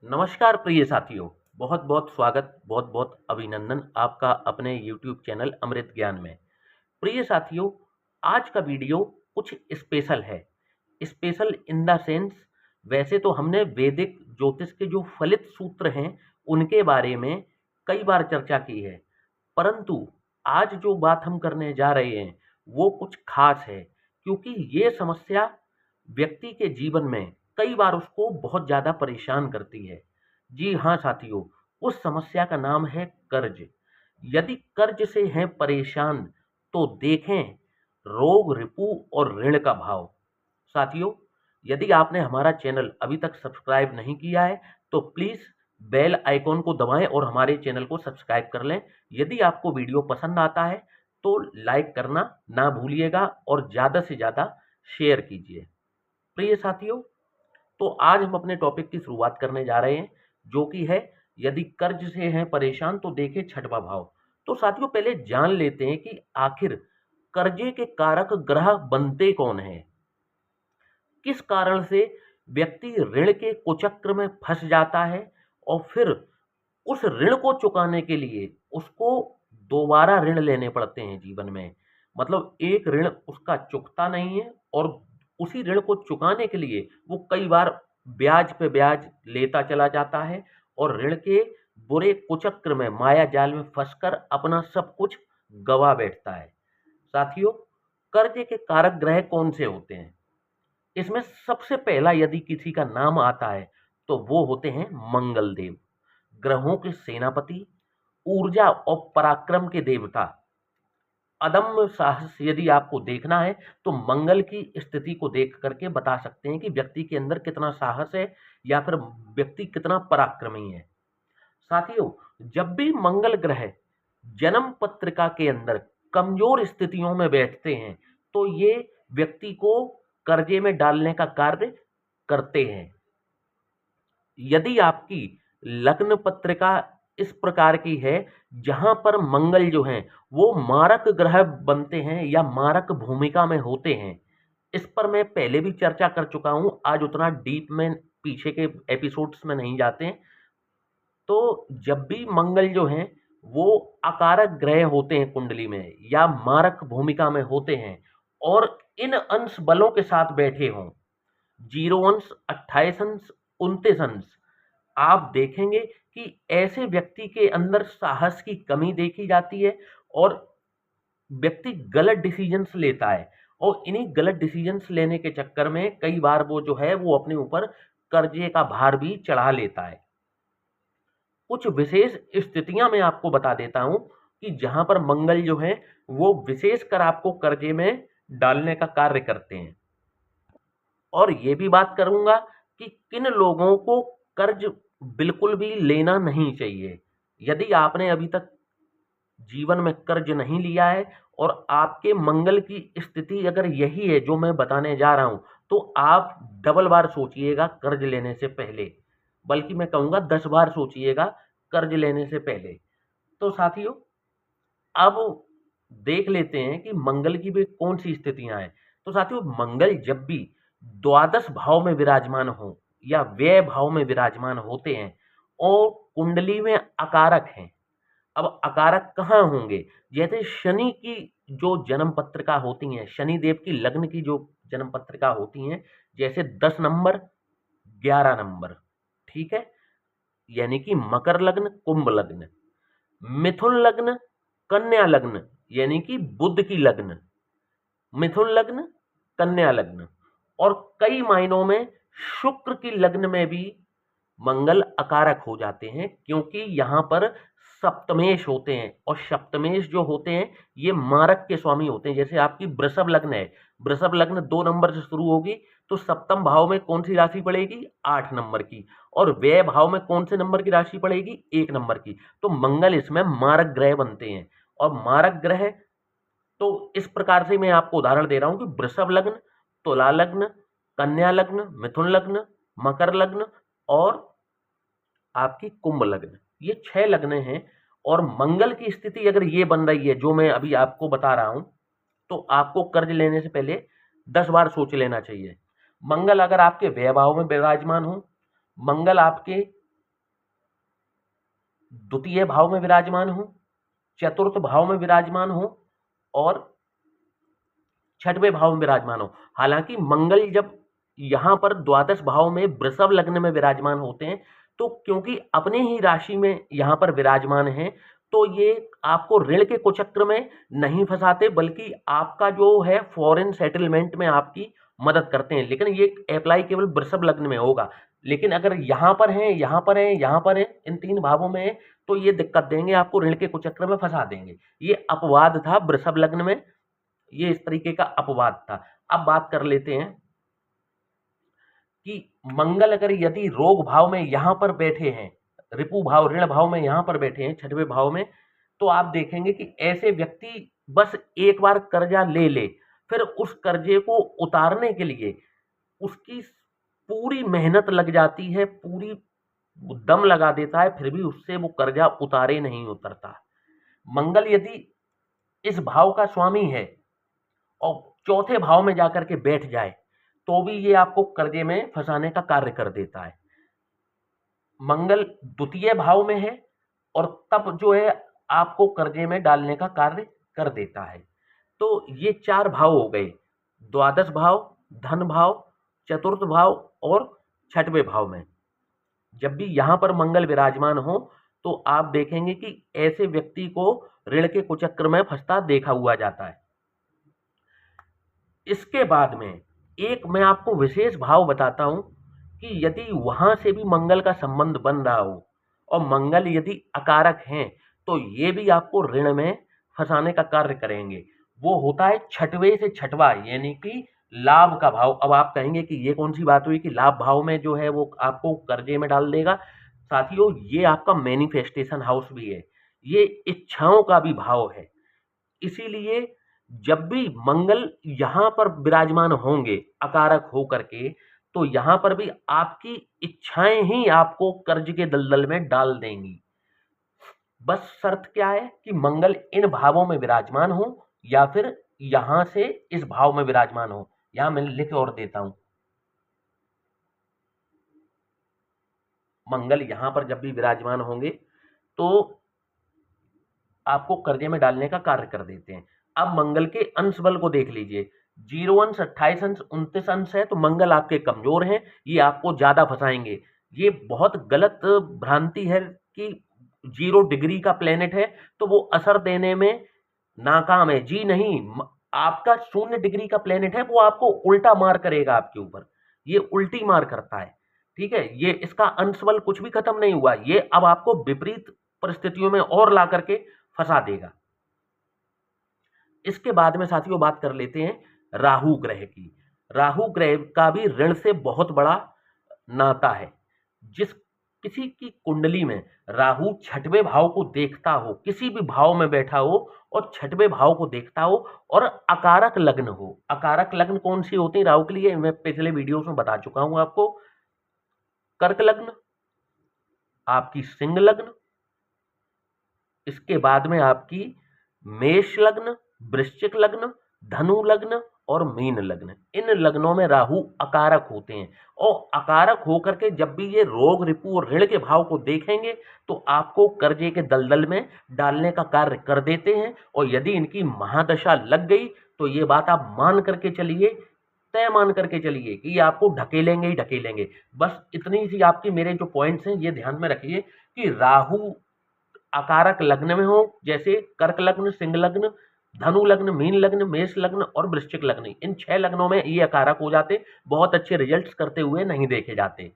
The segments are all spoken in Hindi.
नमस्कार प्रिय साथियों, बहुत बहुत स्वागत, बहुत बहुत अभिनंदन आपका अपने YouTube चैनल अमृत ज्ञान में। प्रिय साथियों, आज का वीडियो कुछ स्पेशल है। स्पेशल इन द सेंस, वैसे तो हमने वैदिक ज्योतिष के जो फलित सूत्र हैं उनके बारे में कई बार चर्चा की है, परंतु आज जो बात हम करने जा रहे हैं वो कुछ खास है, क्योंकि ये समस्या व्यक्ति के जीवन में कई बार उसको बहुत ज़्यादा परेशान करती है। जी हाँ साथियों, उस समस्या का नाम है कर्ज। यदि कर्ज से हैं परेशान तो देखें रोग, रिपू और ऋण का भाव। साथियों, यदि आपने हमारा चैनल अभी तक सब्सक्राइब नहीं किया है तो प्लीज़ बेल आइकॉन को दबाएं और हमारे चैनल को सब्सक्राइब कर लें। यदि आपको वीडियो पसंद आता है तो लाइक करना ना भूलिएगा और ज़्यादा से ज़्यादा शेयर कीजिए। प्रिय साथियों, तो आज हम अपने टॉपिक की शुरुआत करने जा रहे हैं, जो कि है यदि कर्ज से हैं परेशान तो देखें छठवां भाव। तो साथियों, पहले जान लेते हैं कि आखिर कर्जे के कारक ग्रह बनते कौन हैं। किस कारण से व्यक्ति ऋण के कुचक्र में फंस जाता है और फिर उस ऋण को चुकाने के लिए उसको दोबारा ऋण लेने पड़ते हैं जीवन में। मतलब एक ऋण उसका चुकता नहीं है और उसी ऋण को चुकाने के लिए वो कई बार ब्याज पे ब्याज लेता चला जाता है और ऋण के बुरे कुचक्र में, माया जाल में फंसकर अपना सब कुछ गवा बैठता है। साथियों, कर्ज के कारक ग्रह कौन से होते हैं? इसमें सबसे पहला यदि किसी का नाम आता है तो वो होते हैं मंगल देव, ग्रहों के सेनापति, ऊर्जा और पराक्रम के देवता। अदम्य साहस यदि आपको देखना है तो मंगल की स्थिति को देख करके बता सकते हैं कि व्यक्ति के अंदर कितना साहस है या फिर व्यक्ति कितना पराक्रमी है। साथियों, जब भी मंगल ग्रह जन्म पत्रिका के अंदर कमजोर स्थितियों में बैठते हैं तो ये व्यक्ति को कर्जे में डालने का कार्य करते हैं। यदि आपकी लग्न पत्रिका इस प्रकार की है जहां पर मंगल जो है वो मारक ग्रह बनते हैं या मारक भूमिका में होते हैं, इस पर मैं पहले भी चर्चा कर चुका हूं। आज उतना डीप में पीछे के एपिसोड्स में नहीं जाते हैं। तो जब भी मंगल जो हैं वो अकारक ग्रह होते हैं कुंडली में या मारक भूमिका में होते हैं और इन अंश बलों के साथ बैठे हों, 0 अंश, 28 अंश, 29 अंश, आप देखेंगे कि ऐसे व्यक्ति के अंदर साहस की कमी देखी जाती है और व्यक्ति गलत डिसीजंस लेता है और इन्हीं गलत डिसीजंस लेने के चक्कर में कई बार वो जो है वो अपने ऊपर कर्जे का भार भी चढ़ा लेता है। कुछ विशेष स्थितियां मैं आपको बता देता हूं कि जहां पर मंगल जो है वो विशेषकर आपको कर्जे में डालने का कार्य करते हैं। और ये भी बात करूंगा कि किन लोगों को कर्ज बिल्कुल भी लेना नहीं चाहिए। यदि आपने अभी तक जीवन में कर्ज नहीं लिया है और आपके मंगल की स्थिति अगर यही है जो मैं बताने जा रहा हूं, तो आप डबल बार सोचिएगा कर्ज लेने से पहले, बल्कि मैं कहूंगा 10 बार सोचिएगा कर्ज लेने से पहले। तो साथियों, अब देख लेते हैं कि मंगल की भी कौन सी स्थितियां हैं। तो साथियों, मंगल जब भी द्वादश भाव में विराजमान हो या व्यय भाव में विराजमान होते हैं और कुंडली में अकारक हैं। अब अकारक कहाँ होंगे? जैसे शनि की जो जन्म पत्रिका होती हैं, शनि देव की लग्न की जो जन्म पत्रिका होती हैं, जैसे 10 नंबर, 11 नंबर, ठीक है? यानी कि मकर लग्न, कुंभ लग्न, मिथुन लग्न, कन्या लग्न, यानी कि बुध की लग्न, मिथुन लग्न, कन्या लग्न, और कई मायनों में शुक्र की लग्न में भी मंगल अकारक हो जाते हैं, क्योंकि यहाँ पर सप्तमेश होते हैं और सप्तमेश जो होते हैं ये मारक के स्वामी होते हैं। जैसे आपकी वृषभ लग्न है, वृषभ लग्न 2 नंबर से शुरू होगी तो सप्तम भाव में कौन सी राशि पड़ेगी? 8 नंबर की। और व्यय भाव में कौन से नंबर की राशि पड़ेगी? 1 नंबर की। तो मंगल इसमें मारक ग्रह बनते हैं। और मारक ग्रह, तो इस प्रकार से मैं आपको उदाहरण दे रहा हूं कि वृषभ लग्न, तुला लग्न, कन्या लग्न, मिथुन लग्न, मकर लग्न और आपकी कुंभ लग्न, ये 6 लग्न हैं। और मंगल की स्थिति अगर ये बन रही है जो मैं अभी आपको बता रहा हूं, तो आपको कर्ज लेने से पहले 10 बार सोच लेना चाहिए। मंगल अगर आपके व्यय भाव में विराजमान हो, मंगल आपके द्वितीय भाव में विराजमान हो, चतुर्थ भाव में विराजमान हो और छठवें भाव में विराजमान हो। हालांकि मंगल जब यहाँ पर द्वादश भाव में वृषभ लग्न में विराजमान होते हैं, तो क्योंकि अपने ही राशि में यहाँ पर विराजमान हैं, तो ये आपको ऋण के कुचक्र में नहीं फंसाते, बल्कि आपका जो है फॉरेन सेटलमेंट में आपकी मदद करते हैं। लेकिन ये अप्लाई केवल वृषभ लग्न में होगा। लेकिन अगर यहाँ पर है, यहाँ पर है, यहाँ पर है, इन 3 भावों में है, तो ये दिक्कत देंगे, आपको ऋण के कुचक्र में फंसा देंगे। ये अपवाद था वृषभ लग्न में, ये इस तरीके का अपवाद था। अब बात कर लेते हैं कि मंगल अगर यदि रोग भाव में यहां पर बैठे हैं, रिपु भाव ऋण भाव में यहां पर बैठे हैं, छठवें भाव में, तो आप देखेंगे कि ऐसे व्यक्ति बस एक बार कर्जा ले ले, फिर उस कर्जे को उतारने के लिए उसकी पूरी मेहनत लग जाती है, पूरी दम लगा देता है, फिर भी उससे वो कर्जा उतारे नहीं उतरता। मंगल यदि इस भाव का स्वामी है और चौथे भाव में जाकर के बैठ जाए, तो भी ये आपको कर्जे में फंसाने का कार्य कर देता है। मंगल द्वितीय भाव में है और तब जो है आपको कर्जे में डालने का कार्य कर देता है। तो ये 4 भाव हो गए, द्वादश भाव, धन भाव, चतुर्थ भाव और छठवें भाव में जब भी यहाँ पर मंगल विराजमान हो, तो आप देखेंगे कि ऐसे व्यक्ति को ऋण के कुचक्र में फंसता देखा हुआ जाता है। इसके बाद में एक मैं आपको विशेष भाव बताता हूं कि यदि वहां से भी मंगल का संबंध बन रहा हो और मंगल यदि अकारक हैं, तो ये भी आपको ऋण में फंसाने का कार्य करेंगे। वो होता है छठवें से छठवा, यानी कि लाभ का भाव। अब आप कहेंगे कि ये कौन सी बात हुई कि लाभ भाव में जो है वो आपको कर्जे में डाल देगा। साथियों, ये आपका मैनिफेस्टेशन हाउस भी है, ये इच्छाओं का भी भाव है। इसीलिए जब भी मंगल यहाँ पर विराजमान होंगे अकारक हो करके, तो यहाँ पर भी आपकी इच्छाएं ही आपको कर्ज के दलदल में डाल देंगी। बस शर्त क्या है कि मंगल इन भावों में विराजमान हो या फिर यहां से इस भाव में विराजमान हो। यहां मैं लिख और देता हूं, मंगल यहां पर जब भी विराजमान होंगे तो आपको कर्जे में डालने का कार्य कर देते हैं। अब मंगल के अंश बल को देख लीजिए, 0 अंश, 28 अंश, 29 अंश है, तो मंगल आपके कमजोर हैं, ये आपको ज्यादा फंसाएंगे। ये बहुत गलत भ्रांति है कि 0 डिग्री का प्लेनेट है तो वो असर देने में नाकाम है। जी नहीं, आपका 0 डिग्री का प्लेनेट है, वो आपको उल्टा मार करेगा आपके ऊपर, ये उल्टी मार करता है। ठीक है, ये इसका अंश बल कुछ भी खत्म नहीं हुआ, ये अब आपको विपरीत परिस्थितियों में और ला करके फंसा देगा। इसके बाद में साथियों बात कर लेते हैं राहु ग्रह की। राहु ग्रह का भी ऋण से बहुत बड़ा नाता है। जिस किसी की कुंडली में राहु छठवें भाव को देखता हो, किसी भी भाव में बैठा हो और छठवें भाव को देखता हो और अकारक लग्न हो। अकारक लग्न कौन सी होती है राहु के लिए, मैं पिछले वीडियोस में बता चुका हूं आपको। कर्क लग्न, आपकी सिंह लग्न, इसके बाद में आपकी मेष लग्न, वृश्चिक लग्न, धनु लग्न और मीन लग्न। इन लग्नों में राहु अकारक होते हैं और अकारक होकर के जब भी ये रोग, रिपु और ऋण के भाव को देखेंगे तो आपको कर्जे के दलदल में डालने का कार्य कर देते हैं। और यदि इनकी महादशा लग गई तो ये बात आप मान करके चलिए, तय मान करके चलिए कि ये आपको ढकेलेंगे ही ढकेलेंगे। बस इतनी सी आपकी मेरे जो पॉइंट्स हैं ये ध्यान में रखिए कि राहु अकारक लग्न में हो, जैसे कर्क लग्न, सिंह लग्न, धनु लग्न, मीन लग्न, मेष लग्न और वृश्चिक लग्न, इन 6 लग्नों में ये अकारक हो जाते, बहुत अच्छे रिजल्ट्स करते हुए नहीं देखे जाते।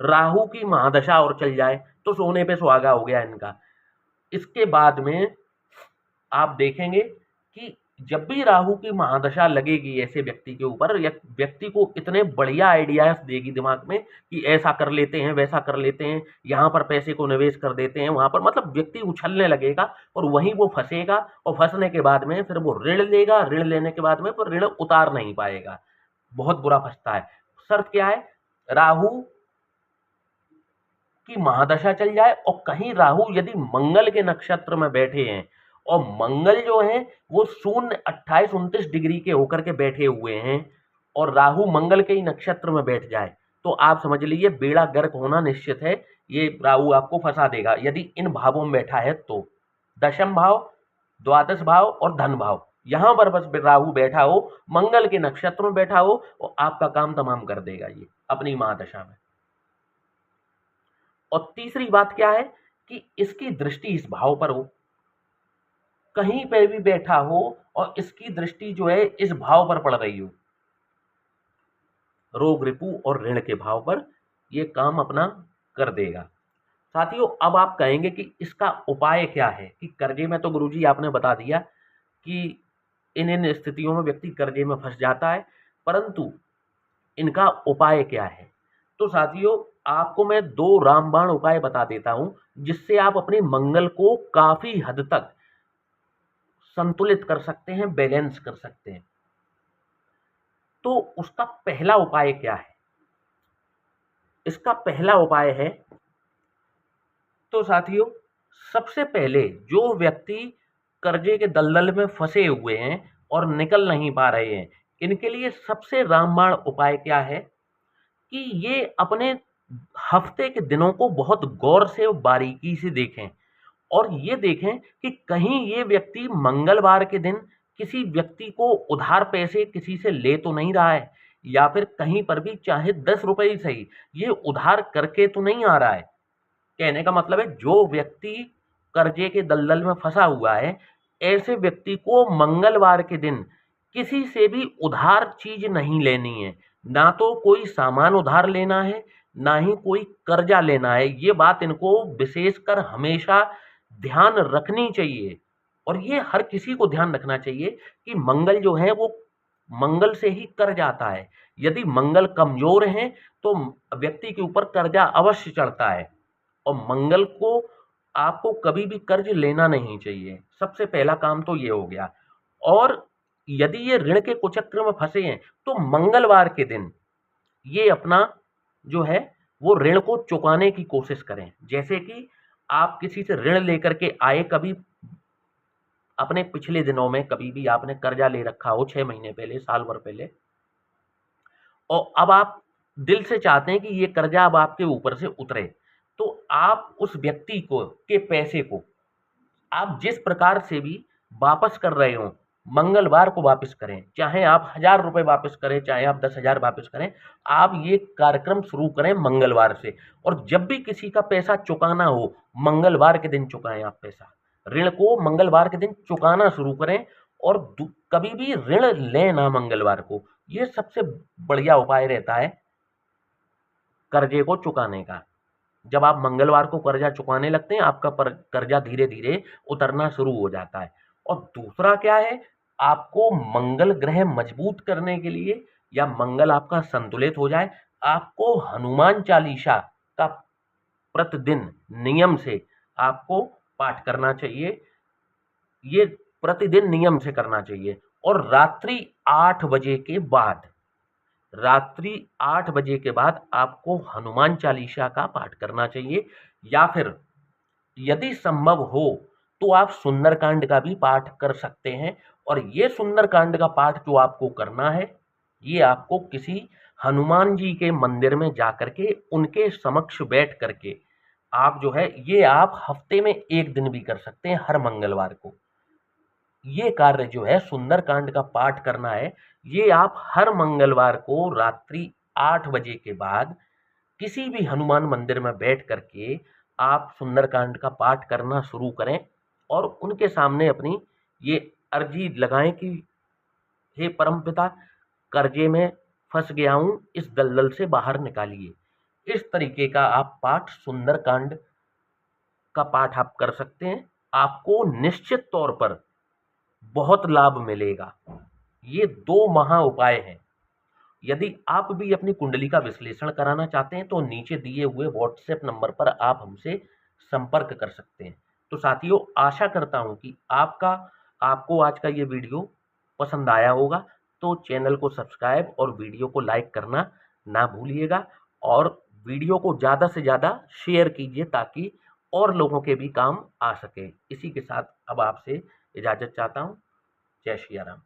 राहु की महादशा और चल जाए तो सोने पे सुहागा हो गया इनका। इसके बाद में आप देखेंगे कि जब भी राहु की महादशा लगेगी ऐसे व्यक्ति के ऊपर, या व्यक्ति को इतने बढ़िया आइडियाज देगी दिमाग में कि ऐसा कर लेते हैं, वैसा कर लेते हैं, यहाँ पर पैसे को निवेश कर देते हैं, वहां पर मतलब व्यक्ति उछलने लगेगा और वहीं वो फंसेगा। और फंसने के बाद में फिर वो ऋण लेगा, ऋण लेने के बाद में फिर ऋण उतार नहीं पाएगा, बहुत बुरा फंसता है। शर्त क्या है, राहु की महादशा चल जाए और कहीं राहु यदि मंगल के नक्षत्र में बैठे हैं और मंगल जो है वो 0, 28, 29 डिग्री के होकर के बैठे हुए हैं और राहु मंगल के ही नक्षत्र में बैठ जाए, तो आप समझ लीजिए बेड़ा गर्क होना निश्चित है। ये राहु आपको फंसा देगा यदि इन भावों में बैठा है तो। दशम भाव, द्वादश भाव और धन भाव, यहां पर बस राहु बैठा हो, मंगल के नक्षत्र में बैठा हो, और आपका काम तमाम कर देगा ये अपनी महादशा में। और तीसरी बात क्या है कि इसकी दृष्टि इस भाव पर हो, कहीं पे भी बैठा हो और इसकी दृष्टि जो है इस भाव पर पड़ रही हो, रोग रिपु और ऋण के भाव पर, ये काम अपना कर देगा। साथियों, अब आप कहेंगे कि इसका उपाय क्या है कि कर्जे में तो गुरुजी आपने बता दिया कि इन स्थितियों में व्यक्ति कर्जे में फंस जाता है, परंतु इनका उपाय क्या है। तो साथियों, आपको मैं 2 रामबाण उपाय बता देता हूं जिससे आप अपने मंगल को काफी हद तक संतुलित कर सकते हैं, बैलेंस कर सकते हैं। तो उसका पहला उपाय क्या है? इसका पहला उपाय है, तो साथियों सबसे पहले जो व्यक्ति कर्जे के दलदल में फंसे हुए हैं और निकल नहीं पा रहे हैं, इनके लिए सबसे रामबाण उपाय क्या है कि ये अपने हफ्ते के दिनों को बहुत गौर से और बारीकी से देखें और ये देखें कि कहीं ये व्यक्ति मंगलवार के दिन किसी व्यक्ति को उधार पैसे किसी से ले तो नहीं रहा है, या फिर कहीं पर भी चाहे 10 रुपए ही सही ये उधार करके तो नहीं आ रहा है। कहने का मतलब है जो व्यक्ति कर्जे के दलदल में फंसा हुआ है, ऐसे व्यक्ति को मंगलवार के दिन किसी से भी उधार चीज नहीं लेनी है, ना तो कोई सामान उधार लेना है, ना ही कोई कर्जा लेना है। ये बात इनको विशेषकर हमेशा ध्यान रखनी चाहिए और ये हर किसी को ध्यान रखना चाहिए कि मंगल जो है वो मंगल से ही कर्ज आता है। यदि मंगल कमजोर है तो व्यक्ति के ऊपर कर्जा अवश्य चढ़ता है और मंगल को आपको कभी भी कर्ज लेना नहीं चाहिए। सबसे पहला काम तो ये हो गया। और यदि ये ऋण के कुचक्र में फंसे हैं तो मंगलवार के दिन ये अपना जो है वो ऋण को चुकाने की कोशिश करें। जैसे कि आप किसी से ऋण लेकर के आए, कभी अपने पिछले दिनों में कभी भी आपने कर्जा ले रखा हो 6 महीने पहले, साल भर पहले, और अब आप दिल से चाहते हैं कि ये कर्जा अब आपके ऊपर से उतरे, तो आप उस व्यक्ति को के पैसे को आप जिस प्रकार से भी वापस कर रहे हो, मंगलवार को वापस करें। चाहे आप 1000 रुपए वापस करें, चाहे आप 10,000 वापस करें, आप ये कार्यक्रम शुरू करें मंगलवार से। और जब भी किसी का पैसा चुकाना हो, मंगलवार के दिन चुकाएं आप पैसा। ऋण को मंगलवार के दिन चुकाना शुरू करें और कभी भी ऋण लें ना मंगलवार को। ये सबसे बढ़िया उपाय रहता है कर्जे को चुकाने का। जब आप मंगलवार को कर्जा चुकाने लगते हैं, आपका कर्जा धीरे धीरे उतरना शुरू हो जाता है। और दूसरा क्या है, आपको मंगल ग्रह मजबूत करने के लिए या मंगल आपका संतुलित हो जाए, आपको हनुमान चालीसा का प्रतिदिन नियम से आपको पाठ करना चाहिए। ये प्रतिदिन नियम से करना चाहिए। और रात्रि 8 बजे के बाद आपको हनुमान चालीसा का पाठ करना चाहिए, या फिर यदि संभव हो तो आप सुंदरकांड का भी पाठ कर सकते हैं। और ये सुंदरकांड का पाठ जो आपको करना है, ये आपको किसी हनुमान जी के मंदिर में जाकर के उनके समक्ष बैठ करके आप जो है ये आप हफ्ते में 1 दिन भी कर सकते हैं, हर मंगलवार को। ये कार्य जो है सुंदरकांड का पाठ करना है, ये आप हर मंगलवार को रात्रि 8 बजे के बाद किसी भी हनुमान मंदिर में बैठ करके आप सुंदरकांड का पाठ करना शुरू करें और उनके सामने अपनी ये अर्जी लगाएं कि हे परमपिता, कर्जे में फंस गया हूं, इस दलदल से बाहर निकालिए। इस तरीके का आप पाठ सुंदरकांड का पाठ आप कर सकते हैं। आपको निश्चित तौर पर बहुत लाभ मिलेगा। ये 2 महा उपाय हैं। यदि आप भी अपनी कुंडली का विश्लेषण कराना चाहते हैं तो नीचे दिए हुए व्हाट्सएप नंबर पर आप हमसे संपर्क कर सकते हैं। तो साथियों, आशा करता हूं कि आपको आज का ये वीडियो पसंद आया होगा। तो चैनल को सब्सक्राइब और वीडियो को लाइक करना ना भूलिएगा और वीडियो को ज़्यादा से ज़्यादा शेयर कीजिए ताकि और लोगों के भी काम आ सके। इसी के साथ अब आपसे इजाज़त चाहता हूँ। जय श्री राम।